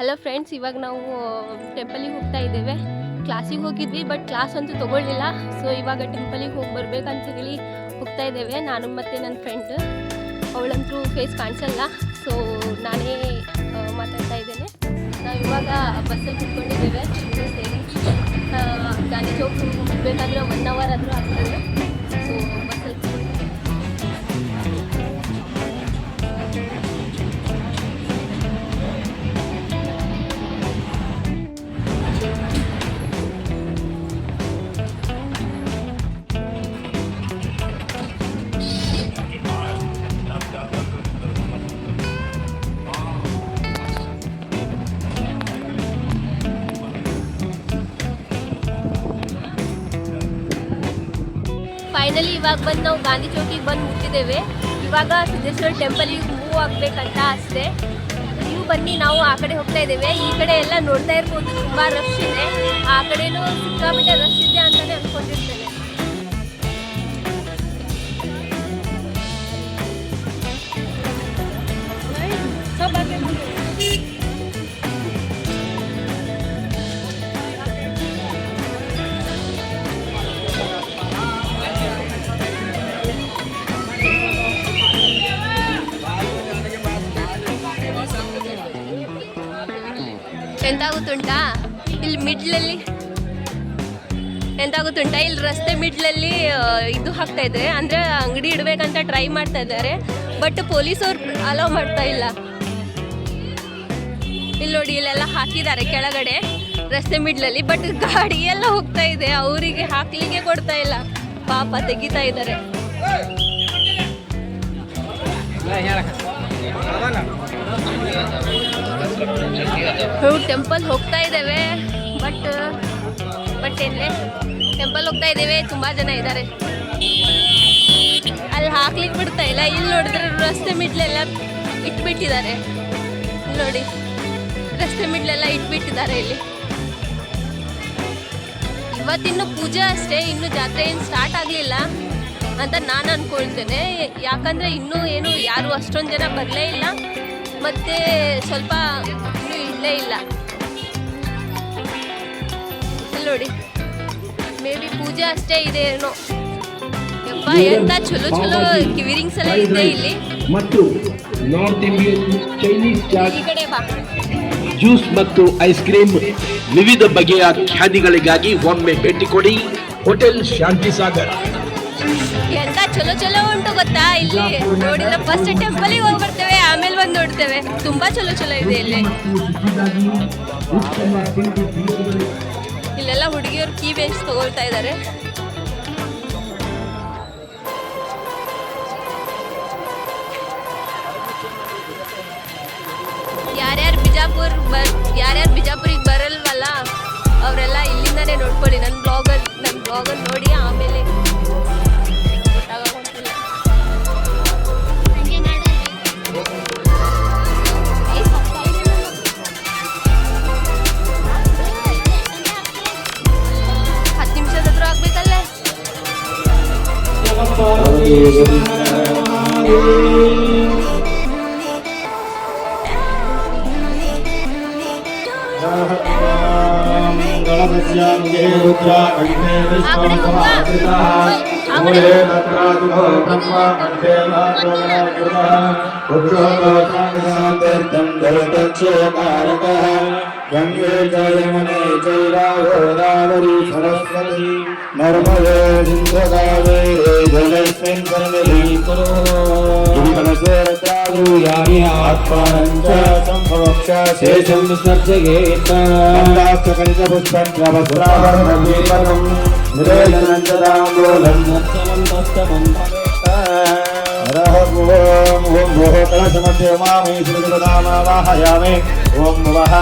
Hello friends, ಇವಾಗ ನಾವು ಟೆಂಪಲಿಗೆ ಹೋಗ್ತಾ ಇದ್ದೇವೆ. ಕ್ಲಾಸಿಗೆ ಹೋಗಿದ್ವಿ, ಬಟ್ ಕ್ಲಾಸ್ ಅಂತೂ ತೊಗೊಳ್ಳಿಲ್ಲ. ಸೊ ಇವಾಗ ಟೆಂಪಲಿಗೆ ಹೋಗಿ ಬರ್ಬೇಕಂತ ಹೇಳಿ ಹೋಗ್ತಾ ಇದ್ದೇವೆ, ನಾನು ಮತ್ತು ನನ್ನ ಫ್ರೆಂಡ್. ಅವಳಂತೂ ಫೇಸ್ ಕಾಣಿಸಲ್ಲ, ಸೊ ನಾನೇ ಮಾತಾಡ್ತಾ ಇದ್ದೇನೆ. ನಾವು ಇವಾಗ ಬಸ್ಸಲ್ಲಿ ಕುತ್ಕೊಂಡಿದ್ದೇವೆ ಸೇರಿ. ಗಾಂಧಿ ಚೌಕ್ ಹೋಗಬೇಕಾದ್ರೆ 1 ಅವರ್ ಆದರೂ ಆಗ್ತದೆ. ಸೊ ಬಸ್ಸಲ್ಲಿ ಫೈನಲಿ ಇವಾಗ ಬಂದು ನಾವು ಗಾಂಧಿ ಚೌಕಿಗೆ ಬಂದು ಮುಟ್ಟಿದ್ದೇವೆ. ಇವಾಗ ಸಿದ್ದೇಶ್ವರ ಟೆಂಪಲಿಗೆ ಮೂವ್ ಆಗಬೇಕಂತ ಅಷ್ಟೇ. ನೀವು ಬನ್ನಿ, ನಾವು ಆ ಕಡೆ ಹೋಗ್ತಾ ಇದ್ದೇವೆ. ಈ ಕಡೆ ಎಲ್ಲ ನೋಡ್ತಾ ಇರ್ಬೋದು, ತುಂಬ ರಶ್ ಇದೆ. ಆ ಕಡೆನೂ ಸಿಕ್ಕಾಪಟ್ಟೆ ರಶ್ ಇದೆ ಅಂತಲೇ ಅಂದ್ಕೊಂಡಿರ್ತೇನೆ. ಎಂತಾಗುತ್ತುಂಟಾ, ಇಲ್ಲಿ ರಸ್ತೆ ಮಿಡ್ಲಲ್ಲಿ ಇದು ಹಾಕ್ತಾ ಇದ್ದಾರೆ, ಅಂದರೆ ಅಂಗಡಿ ಇಡಬೇಕಂತ ಟ್ರೈ ಮಾಡ್ತಾ ಇದ್ದಾರೆ. ಬಟ್ ಪೊಲೀಸವ್ರು ಅಲೋ ಮಾಡ್ತಾ ಇಲ್ಲ. ಇಲ್ಲಿ ನೋಡಿ, ಇಲ್ಲೆಲ್ಲ ಹಾಕಿದ್ದಾರೆ ಕೆಳಗಡೆ ರಸ್ತೆ ಮಿಡ್ಲಲ್ಲಿ, ಬಟ್ ಗಾಡಿ ಎಲ್ಲ ಹೋಗ್ತಾ ಇದೆ, ಅವರಿಗೆ ಹಾಕ್ಲಿಕ್ಕೆ ಕೊಡ್ತಾ ಇಲ್ಲ. ಪಾಪ ತೆಗಿತಾ ಇದ್ದಾರೆ. ಟೆಂಪಲ್ ಹೋಗ್ತಾ ಇದ್ದೇವೆ, ಬಟ್ ಏನ್ಲೆ ಟೆಂಪಲ್ ಹೋಗ್ತಾ ಇದ್ದೇವೆ. ತುಂಬಾ ಜನ ಇದ್ದಾರೆ, ಅಲ್ಲಿ ಹಾಕ್ಲಿಕ್ಕೆ ಬಿಡ್ತಾ ಇಲ್ಲ. ಇಲ್ಲಿ ನೋಡಿದ್ರೆ ರಸ್ತೆ ಮಿಡ್ಲೆಲ್ಲ ಇಟ್ಬಿಟ್ಟಿದ್ದಾರೆ. ನೋಡಿ, ರಸ್ತೆ ಮಿಡ್ಲೆಲ್ಲ ಇಟ್ಬಿಟ್ಟಿದ್ದಾರೆ ಇಲ್ಲಿ. ಇವತ್ತಿನ್ನು ಪೂಜೆ ಅಷ್ಟೇ, ಇನ್ನು ಜಾತ್ರೆ ಏನು ಸ್ಟಾರ್ಟ್ ಆಗಲಿಲ್ಲ ಅಂತ ನಾನು ಅನ್ಕೊಳ್ತೇನೆ. ಯಾಕಂದರೆ ಇನ್ನೂ ಏನು ಯಾರು ಅಷ್ಟೊಂದು ಜನ ಬರಲೇ ಇಲ್ಲ, ಮತ್ತು ಸ್ವಲ್ಪ ಇನ್ನೂ ಇಲ್ಲೇ ಇಲ್ಲ. ನೋಡಿ, ಮೇ ಬಿ ಪೂಜೆ ಅಷ್ಟೇ ಇದೆ ಏನೋ. ಯಪ್ಪ, ಎಂತ ಚಲೋ ಚಲೋ ಕಿವಿರಿಂಗ್ಸ್ ಎಲ್ಲ ಇದೆ ಇಲ್ಲಿ. ಮತ್ತು ನಾರ್ತ್ ಇಂಡಿಯನ್ ಚೈನೀಸ್ ಈ ಕಡೆ ಬಾ. ಜ್ಯೂಸ್ ಮತ್ತು ಐಸ್ ಕ್ರೀಮ್, ವಿವಿಧ ಬಗೆಯ ಖಾದ್ಯಗಳಿಗಾಗಿ ಒಮ್ಮೆ ಭೇಟಿ ಕೊಡಿ ಹೋಟೆಲ್ ಶಾಂತಿ ಸಾಗರ್. ಎಂತ ಚಲೋ ಚಲೋ ಉಂಟು ಗೊತ್ತಾ ಇಲ್ಲಿ. ನೋಡಿದ್ರೆ ಫಸ್ಟ್ ಟೆಂಪಲಿಗೆ ಹೋಗಿ ಬರ್ತೇವೆ, ಆಮೇಲೆ ಬಂದು ನೋಡ್ತೇವೆ. ತುಂಬಾ ಚಲೋ ಚಲೋ ಇದೆ ಇಲ್ಲಿ. ಇಲ್ಲೆಲ್ಲ ಹುಡುಗಿಯರು ಕೀ ಬೇಸ್ ತಗೊಳ್ತಾ ಇದ್ದಾರೆ. ಯಾರ್ಯಾರು ಬಿಜಾಪುರಿಗೆ ಬರಲ್ವಲ್ಲ ಅವರೆಲ್ಲ ಇಲ್ಲಿಂದಾನೇ ನೋಡ್ಕೊಳ್ಳಿ. ನನ್ನ ಬ್ಲಾಗಲ್ಲಿ ನೋಡಿ, ಆಮೇಲೆ ಗೊತ್ತಾಗೋದಿಲ್ಲ. ಆಗ್ಬೇಕಲ್ಲೇ. ಗಂಗೆ ಜಯಮನೆ ಜೈರಾಗೋದಾವರಿ ಸರಸ್ವತಿ ನರ್ಮದೇ ಸಿಂಧು ಕಾವೇರಿ ಜಲಸ್ಮಿನ್ ಸನ್ನಿಧಿ ಕುರು ಗಿರಿಕಣಸೇರತಾದ್ರು ಯಾನಿ ಆತ್ಮಾನಂಚ ಸಂಭವಕ್ಷ ಶೇಷಂ ವಿಸರ್ಜಯೇತ ಕಂದಾಕ್ಷ ಪುಷ್ಪಂ ಪ್ರಭಸುರಾಭರಣ ದೀಪನಂ ನಿರೇಶನಂಚದಾಂಬೋಲಂ ನರ್ಚಮಂತಸ್ತಮಂ ಓಂ ಓಂ ಭೋಃ ಕಳಶಮಧ್ಯೆ ಮಾಮೇ ಶ್ರೀಗುರುನಾಮ ವಾಹಯಾಮಿ. ಓಂ ಭುವಃ